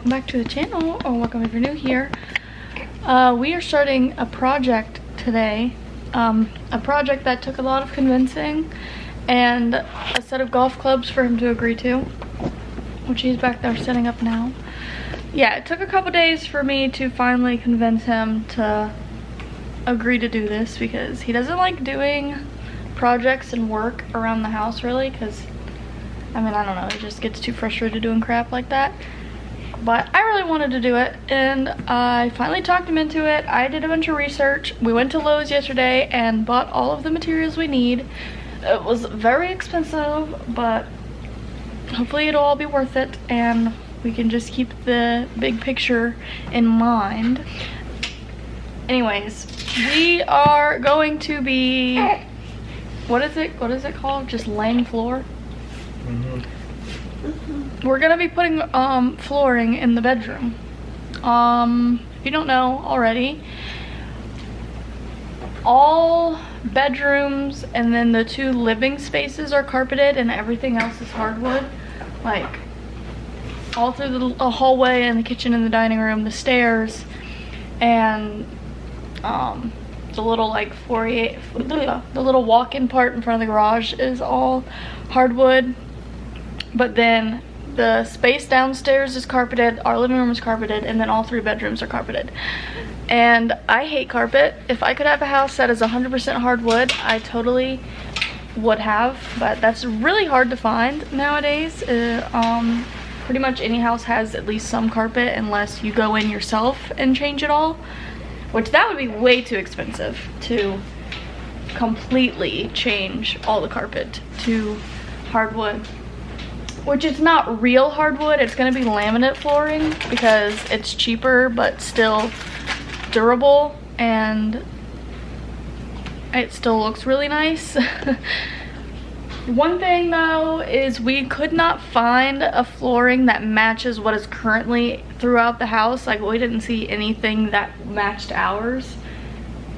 welcome back to the channel, or welcome if you're new here. We are starting a project today, a project that took a lot of convincing and a set of golf clubs for him to agree to, which he's back there setting up now. Yeah, it took a couple days for me to finally convince him to agree to do this, because he doesn't like doing projects and work around the house really, because I mean, I don't know, he just gets too frustrated doing crap like that. But I really wanted to do it, and I finally talked him into it. I did a bunch of research. We went to Lowe's yesterday and bought all of the materials we need. It was very expensive, but hopefully it'll all be worth it, and we can just keep the big picture in mind. Anyways, we are going to be, what is it called? Just laying floor? We're gonna be putting flooring in the bedroom. If you don't know already, all bedrooms and then the 2 living spaces are carpeted and everything else is hardwood. Like all through the hallway and the kitchen and the dining room, the stairs, and the little like the little walk-in part in front of the garage is all hardwood. But then the space downstairs is carpeted, our living room is carpeted, and then all 3 bedrooms are carpeted. And I hate carpet. If I could have a house that is 100% hardwood, I totally would have, but that's really hard to find nowadays. Pretty much any house has at least some carpet, unless you go in yourself and change it all, which that would be way too expensive to completely change all the carpet to hardwood. Which is not real hardwood, it's gonna be laminate flooring because it's cheaper but still durable, and it still looks really nice. One thing though is we could not find a flooring that matches what is currently throughout the house. Like, we didn't see anything that matched ours.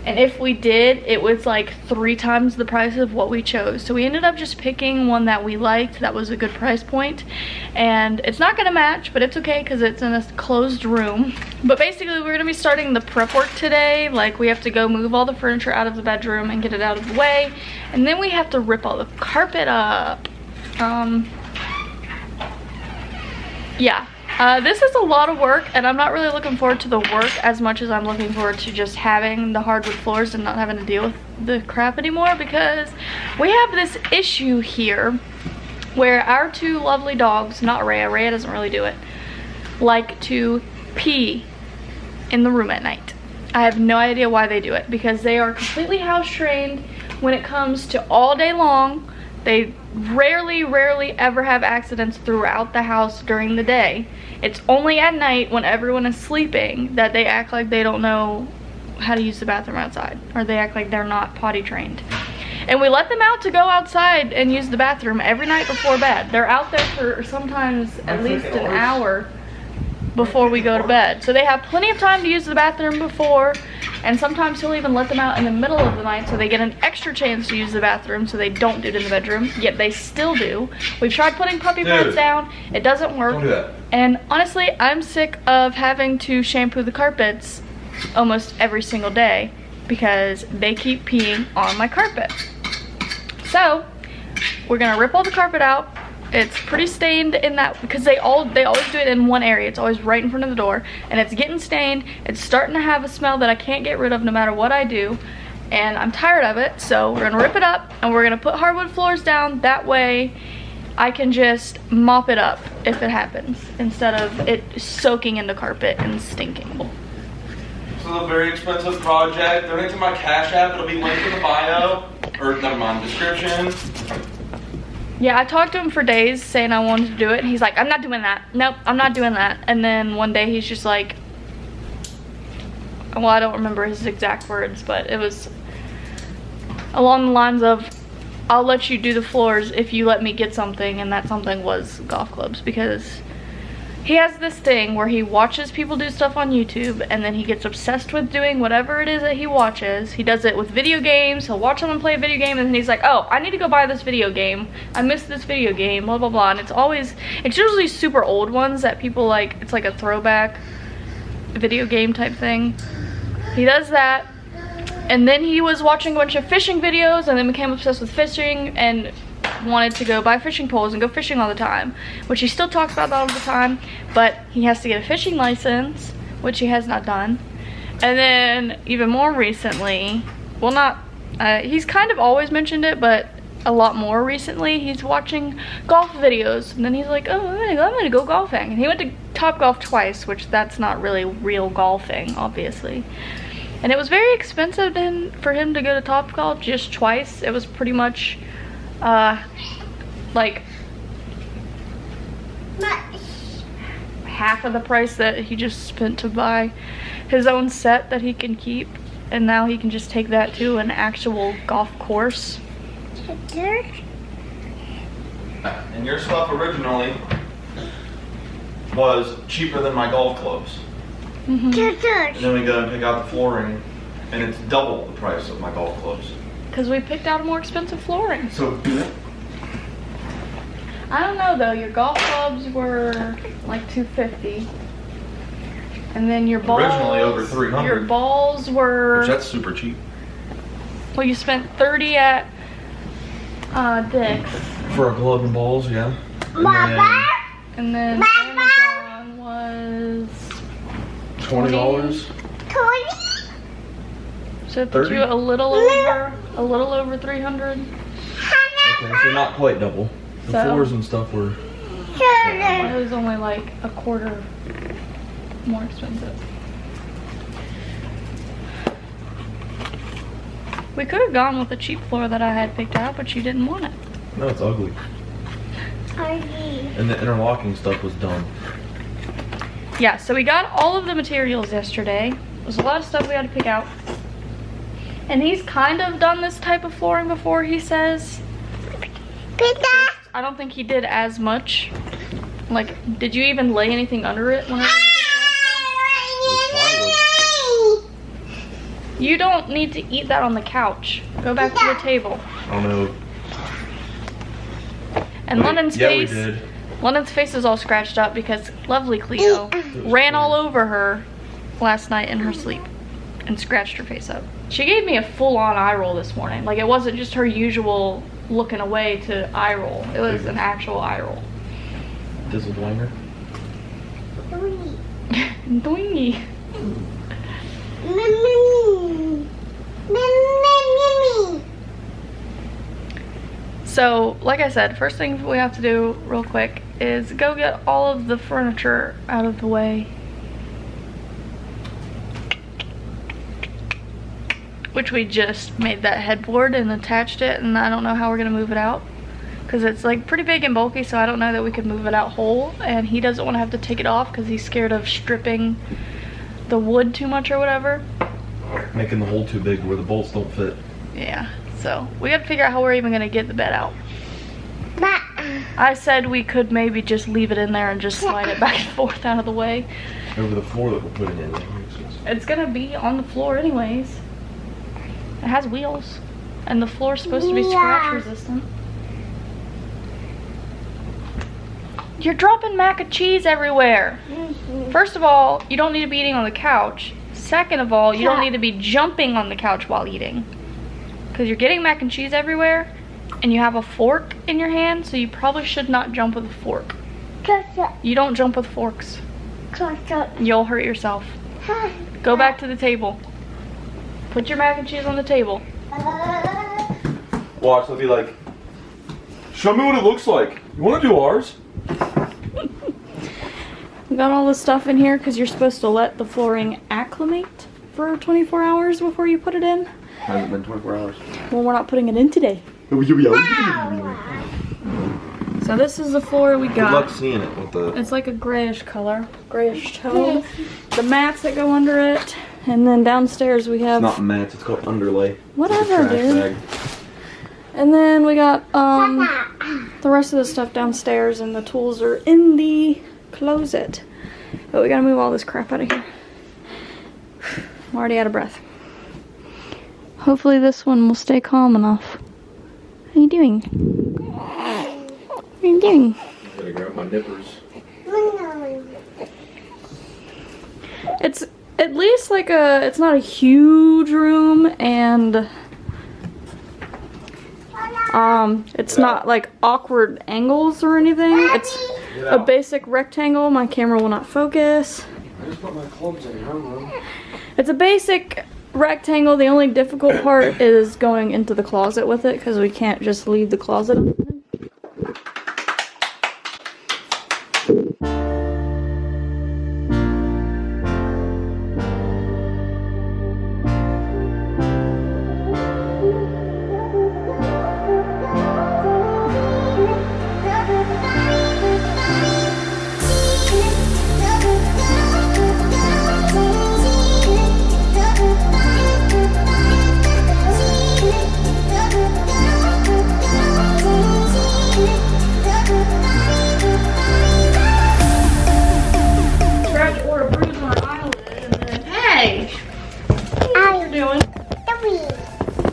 And if we did, it was like 3 times the price of what we chose. So we ended up just picking one that we liked, that was a good price point. And it's not gonna match, but it's okay because it's in a closed room. But basically, we're gonna be starting the prep work today. Like, we have to go move all the furniture out of the bedroom and get it out of the way. And then we have to rip all the carpet up. Yeah. This is a lot of work, and I'm not really looking forward to the work as much as I'm looking forward to just having the hardwood floors and not having to deal with the crap anymore, because we have this issue here where our 2 lovely dogs, not Rhea, Rhea doesn't really do it, like to pee in the room at night. I have no idea why they do it, because they are completely house trained when it comes to all day long. They rarely ever have accidents throughout the house during the day. It's only at night when everyone is sleeping that they act like they don't know how to use the bathroom outside, or they act like they're not potty trained. And we let them out to go outside and use the bathroom every night before bed. They're out there for sometimes at least an hour before we go to bed. So they have plenty of time to use the bathroom before, and sometimes he'll even let them out in the middle of the night so they get an extra chance to use the bathroom, so they don't do it in the bedroom, yet they still do. We've tried putting puppy pads down, it doesn't work. Don't do that. And honestly, I'm sick of having to shampoo the carpets almost every single day because they keep peeing on my carpet. So we're gonna rip all the carpet out. It's pretty stained in that, because they always do it in one area. It's always right in front of the door, and it's getting stained. It's starting to have a smell that I can't get rid of no matter what I do, and I'm tired of it. So we're gonna rip it up, and we're gonna put hardwood floors down. That way I can just mop it up if it happens, instead of it soaking in the carpet and stinking. It's a very expensive project. Donate to my Cash App. It'll be linked in the bio, or never mind, description. Yeah, I talked to him for days saying I wanted to do it, and he's like, I'm not doing that. Nope, I'm not doing that. And then one day he's just like, well, I don't remember his exact words, but it was along the lines of, I'll let you do the floors if you let me get something, and that something was golf clubs, because he has this thing where he watches people do stuff on YouTube and then he gets obsessed with doing whatever it is that he watches. He does it with video games. He'll watch someone play a video game and then he's like, oh, I need to go buy this video game. I missed this video game, blah, blah, blah. And it's usually super old ones that people like, it's like a throwback video game type thing. He does that. And then he was watching a bunch of fishing videos and then became obsessed with fishing and wanted to go buy fishing poles and go fishing all the time, which he still talks about that all the time, but he has to get a fishing license, which he has not done. And then even more recently, well, not he's kind of always mentioned it, but a lot more recently, he's watching golf videos, and then he's like, oh, I'm gonna go golfing. And he went to Topgolf twice, which that's not really real golfing, obviously. And it was very expensive then for him to go to Topgolf just twice. It was pretty much like half of the price that he just spent to buy his own set that he can keep, and now he can just take that to an actual golf course. And your stuff originally was cheaper than my golf clubs. Mm-hmm. And then we go and pick out the flooring, and it's double the price of my golf clubs. Because we picked out a more expensive flooring. So, I don't know though, your golf clubs were like $250. And then your balls, originally over $300. Your balls were, which that's super cheap. well, you spent $30 at Dick's. For a glove and balls, yeah. And then Amazon was $20. So it put you a little over 300. Okay, so not quite double. The So- floors and stuff were. It was only like a quarter more expensive. We could have gone with the cheap floor that I had picked out, but you didn't want it. No, it's ugly. And the interlocking stuff was dumb. Yeah, so we got all of the materials yesterday. There's a lot of stuff we had to pick out. And he's kind of done this type of flooring before, he says. I don't think he did as much. Like, did you even lay anything under it whenever you don't need to eat that on the couch. Go back to the table. Oh no. And London's face, we did. London's face is all scratched up because lovely Cleo ran all over her last night in her sleep and scratched her face up. She gave me a full-on eye roll this morning. Like, it wasn't just her usual looking away to eye roll. It was an actual eye roll. Dizzle Dwanger. Doingy. So, like I said, first thing we have to do real quick is go get all of the furniture out of the way. Which we just made that headboard and attached it, and I don't know how we're gonna move it out. Because it's like pretty big and bulky, so I don't know that we could move it out whole. And he doesn't want to have to take it off because he's scared of stripping the wood too much or whatever. Making the hole too big where the bolts don't fit. Yeah, so we gotta figure out how we're even gonna get the bed out. I said we could maybe just leave it in there and just slide it back and forth out of the way. Over the floor that we're putting in. It's gonna be on the floor anyways. It has wheels, and the floor's supposed to be scratch resistant. You're dropping mac and cheese everywhere. First of all, you don't need to be eating on the couch. Second of all, you don't need to be jumping on the couch while eating. Because you're getting mac and cheese everywhere, and you have a fork in your hand, so you probably should not jump with a fork. You don't jump with forks. You'll hurt yourself. Go back to the table. Put your mac and cheese on the table. Watch, they'll be like, show me what it looks like. You want to do ours? We got all this stuff in here because you're supposed to let the flooring acclimate for 24 hours before you put it in. Hasn't been 24 hours. Well, we're not putting it in today. So this is the floor we got. Good luck seeing it with the... It's like a grayish color, grayish tone. The mats that go under it, and then downstairs we have... It's not mats, it's called underlay. Whatever, dude. And then we got the rest of the stuff downstairs, and the tools are in the close it. But we gotta move all this crap out of here. I'm already out of breath. Hopefully this one will stay calm enough. What are you doing? What are you doing? I'm gonna grab my nippers. It's at least like it's not a huge room, and it's not like awkward angles or anything. It's a basic rectangle. My camera will not focus. I just put my clubs in your room. It's a basic rectangle. The only difficult part is going into the closet with it, because we can't just leave the closet open.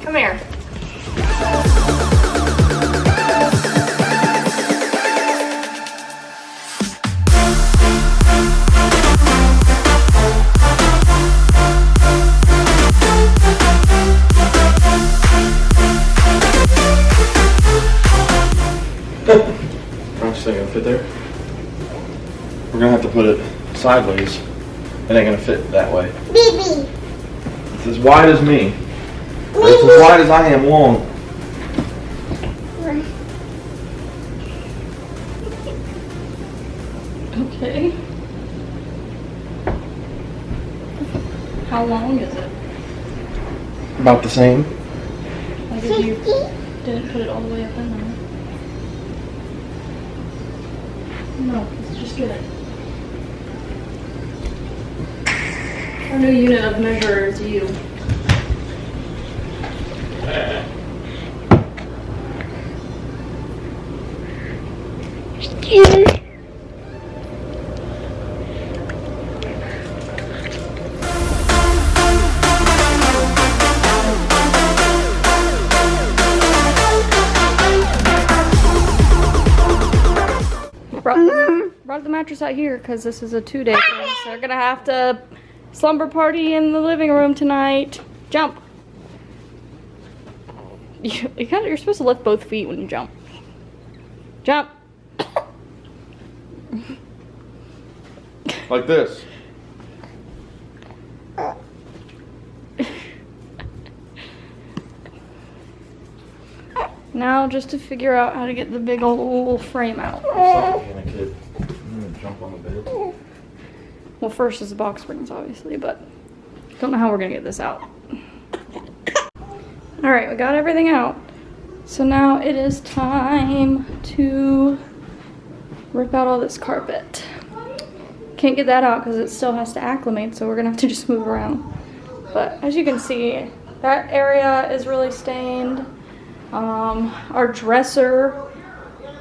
Come here. I'm just gonna fit there. We're gonna have to put it sideways. It ain't gonna fit that way. Baby. It's as wide as me. It's as wide as I am long. Okay. How long is it? About the same. Like if you didn't put it all the way up in there. No, let's just get it. Our new unit of measure is you. Brought the mattress out here because this is a 2-day thing, so they're gonna have to slumber party in the living room tonight. Jump. You're supposed to lift both feet when you jump. Jump. Like this. Now just to figure out how to get the big old frame out. I'm gonna jump on the bed. Well, first is the box springs, obviously, but don't know how we're gonna get this out. All right, we got everything out. So now it is time to rip out all this carpet. Can't get that out because it still has to acclimate, so we're gonna have to just move around. But as you can see, that area is really stained. Our dresser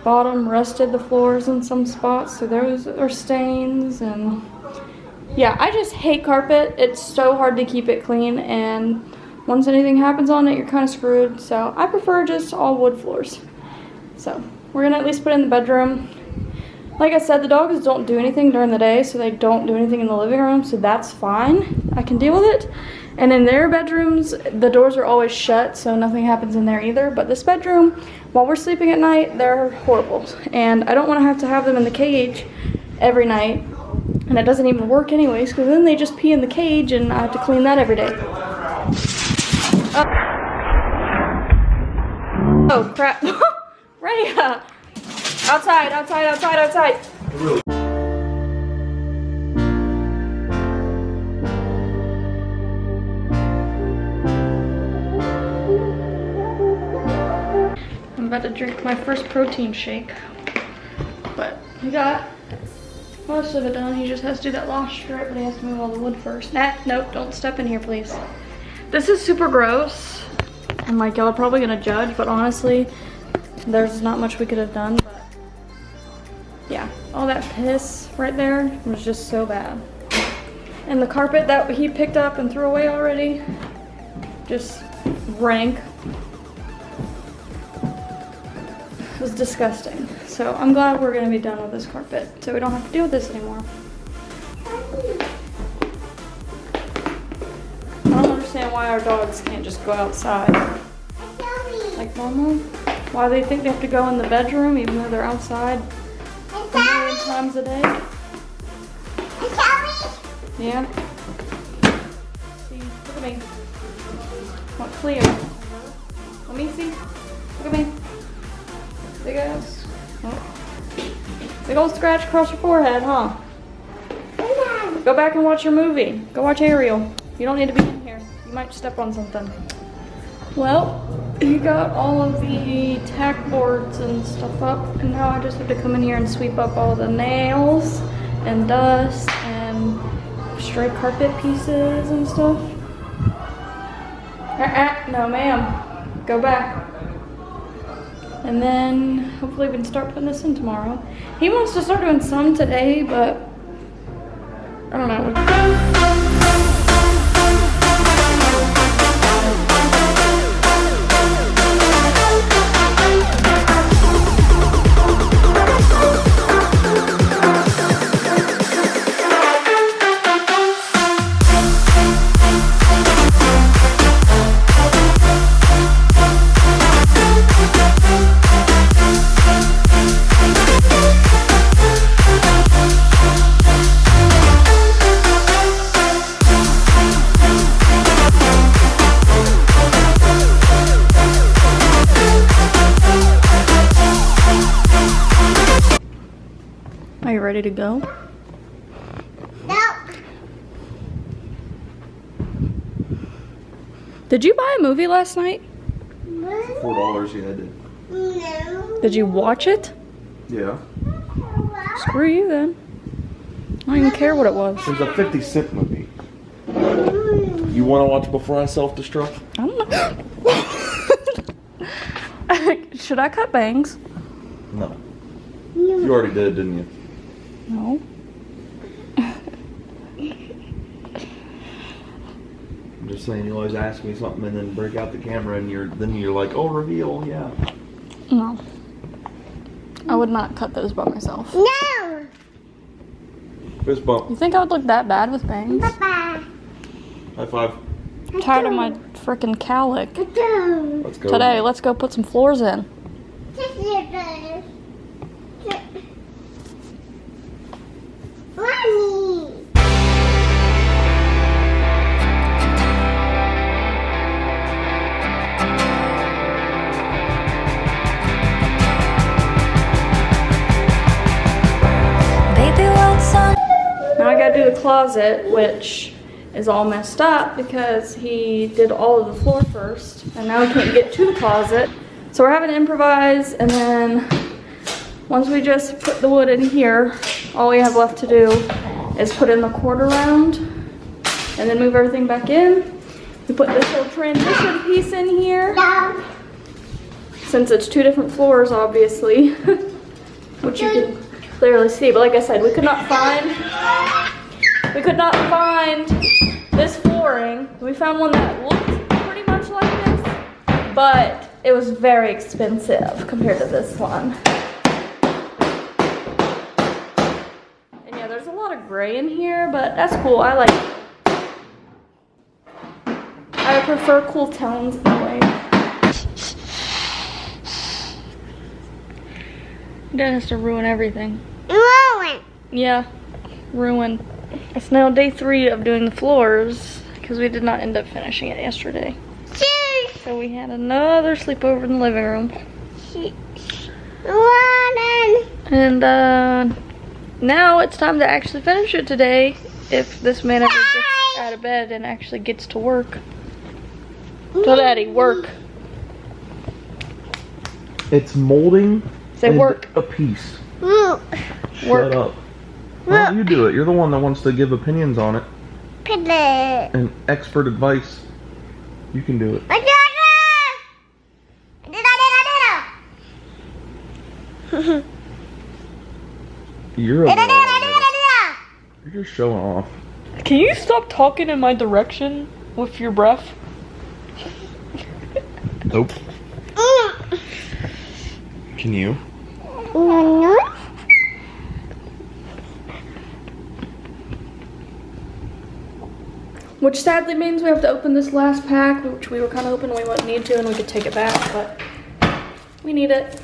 bottom rusted the floors in some spots, so those are stains. And yeah, I just hate carpet. It's so hard to keep it clean, and once anything happens on it, you're kind of screwed. So I prefer just all wood floors. So we're gonna at least put it in the bedroom. Like I said, the dogs don't do anything during the day, so they don't do anything in the living room, so that's fine. I can deal with it. And in their bedrooms, the doors are always shut, so nothing happens in there either. But this bedroom, while we're sleeping at night, they're horrible. And I don't want to have them in the cage every night. And it doesn't even work anyways, because then they just pee in the cage, and I have to clean that every day. Oh, crap. Rhea! Outside, outside, outside, outside. I'm about to drink my first protein shake. But we got most of it done. He just has to do that last strip, but he has to move all the wood first. Nah, nope, don't step in here, please. This is super gross. And like, y'all are probably gonna judge, but honestly, there's not much we could have done. But yeah, all that piss right there was just so bad. And the carpet that he picked up and threw away already, just rank. It was disgusting. So I'm glad we're gonna be done with this carpet so we don't have to deal with this anymore. I don't understand why our dogs can't just go outside like normal. Why they think they have to go in the bedroom even though they're outside a million times a day. Yeah. See, look at me. What clear? Let me see. Look at me. Big ass. Oh. Big old scratch across your forehead, huh? Go back and watch your movie. Go watch Ariel. You don't need to be in here. You might step on something. Well, he got all of the tack boards and stuff up, and now I just have to come in here and sweep up all the nails and dust and stray carpet pieces and stuff. No ma'am, go back. And then hopefully we can start putting this in tomorrow. He wants to start doing some today, but I don't know. Are you ready to go? No. Did you buy a movie last night? $4, yeah, I did. No. Did you watch it? Yeah. Screw you then. I don't even care what it was. It was a 50-cent movie. You want to watch Before I Self-Destruct? I don't know. Should I cut bangs? No. You already did, didn't you? No. I'm just saying, you always ask me something and then break out the camera and then you're like, oh, reveal, yeah. No. I would not cut those by myself. No. Fist bump. You think I would look that bad with bangs? Papa. High five. I'm tired of my frickin' cowlick. No. Let's go. Today, let's go put some floors in. Mommy. Now I gotta do the closet, which is all messed up because he did all of the floor first, and now we can't get to the closet. So we're having to improvise, and then once we just put the wood in here, all we have left to do is put in the quarter round and then move everything back in. We put this little transition piece in here, No. since it's two different floors, obviously, which you can clearly see. But like I said, we could not find this flooring. We found one that looked pretty much like this, but it was very expensive compared to this one. And yeah, there's a lot of gray in here, but that's cool. I like it. I prefer cool tones anyway. Dad has to ruin everything. Ruin. Yeah, ruin. It's now day 3 of doing the floors because we did not end up finishing it yesterday. So we had another sleepover in the living room. Running. And now it's time to actually finish it today if this man ever gets out of bed and actually gets to work. Tell Daddy, work. It's molding. Say and work. a piece. Work. Work. Shut up. Why don't you do it? You're the one that wants to give opinions on it Put it. and expert advice. You can do it. You're just showing off. Can you stop talking in my direction with your breath? Nope. Can you? Which sadly means we have to open this last pack, which we were kind of hoping we wouldn't need to and we could take it back, but we need it.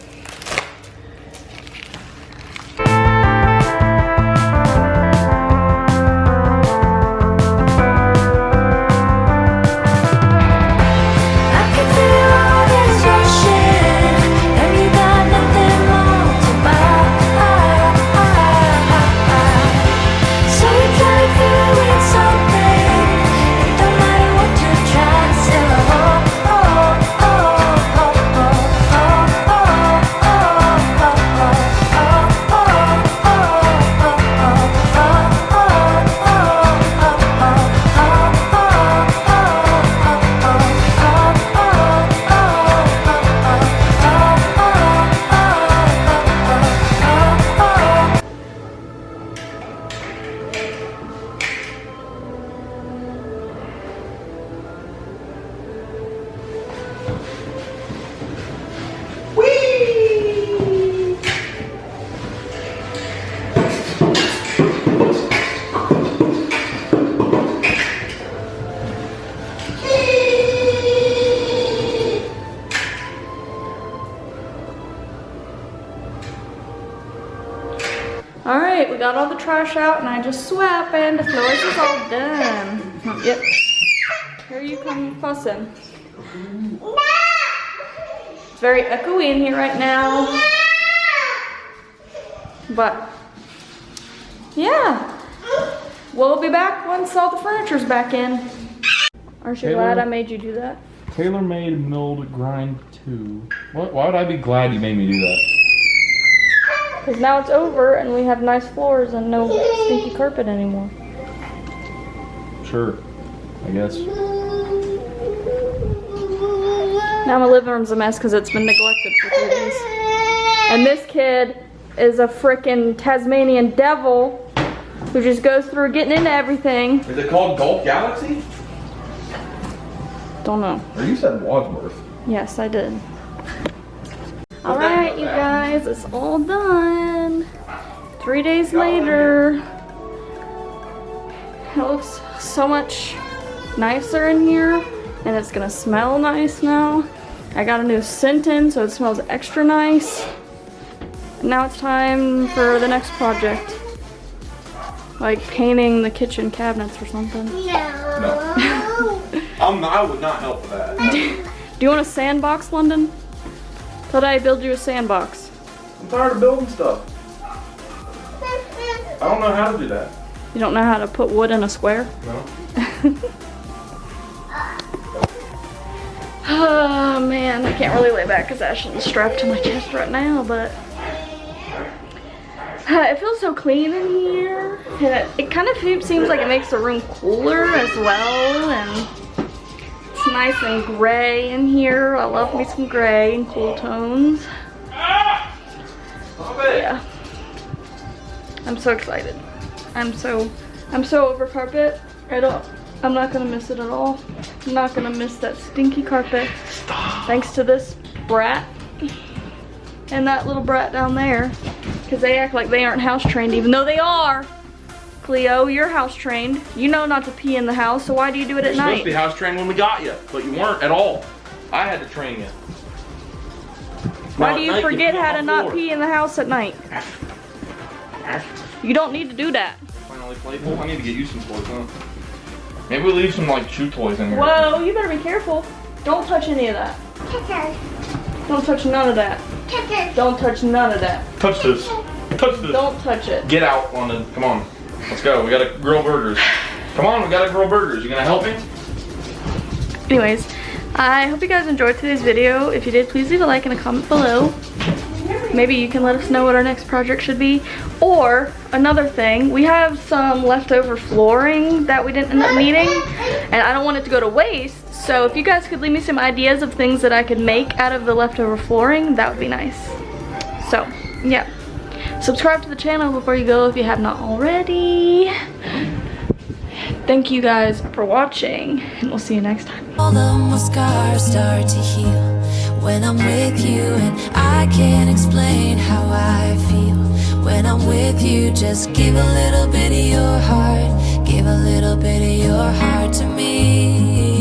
Alright, we got all the trash out and I just swept and the floors is all done. Yep. Here you come fussing. It's very echoey in here right now. But, yeah. We'll be back once all the furniture's back in. Aren't you glad I made you do that? Tailor-made milled grind 2. What? Why would I be glad you made me do that? Because now it's over and we have nice floors and no stinky carpet anymore. Sure, I guess. Now my living room's a mess because it's been neglected for 3 days. And this kid is a frickin' Tasmanian devil who just goes through getting into everything. Is it called Golf Galaxy? Don't know. Or you said Wadsworth. Yes, I did. Alright, you guys, it's all done. 3 days later. It looks so much nicer in here, and it's gonna smell nice now. I got a new scent in, so it smells extra nice. And now it's time for the next project. Like painting the kitchen cabinets or something. No. I would not help with that. Do you want a sandbox, London? Thought I'd build you a sandbox. I'm tired of building stuff. I don't know how to do that. You don't know how to put wood in a square? No. Oh man, I can't really lay back because Ashlyn's strapped to my chest right now, but it feels so clean in here. And it kind of seems like it makes the room cooler as well, and it's nice and gray in here. I love me some gray and cool tones. Yeah. I'm so excited. I'm so over carpet. I'm not gonna miss it at all. I'm not gonna miss that stinky carpet. Thanks to this brat and that little brat down there. Because they act like they aren't house trained, even though they are. Cleo, you're house trained. You know not to pee in the house, so why do you do it at night? You're supposed to be house trained when we got you, but you weren't at all. I had to train you. Why do you forget how to not pee in the house at night? You don't need to do that. Finally playful. I need to get you some toys, huh? Maybe we leave some like chew toys in here. Whoa, you better be careful. Don't touch any of that. Don't touch none of that. Don't touch none of that. Touch this. Touch this. Don't touch it. Get out, London. Come on. Let's go. We gotta grill burgers. Come on, we gotta grill burgers. You gonna help me? Anyways, I hope you guys enjoyed today's video. If you did, please leave a like and a comment below. Maybe you can let us know what our next project should be. Or, another thing, we have some leftover flooring that we didn't end up needing, and I don't want it to go to waste. So if you guys could leave me some ideas of things that I could make out of the leftover flooring, that would be nice. So, yeah. Subscribe to the channel before you go if you have not already. Thank you guys for watching, and we'll see you next time. All of my scars start to heal when I'm with you, and I can't explain how I feel when I'm with you. Just give a little bit of your heart, give a little bit of your heart to me.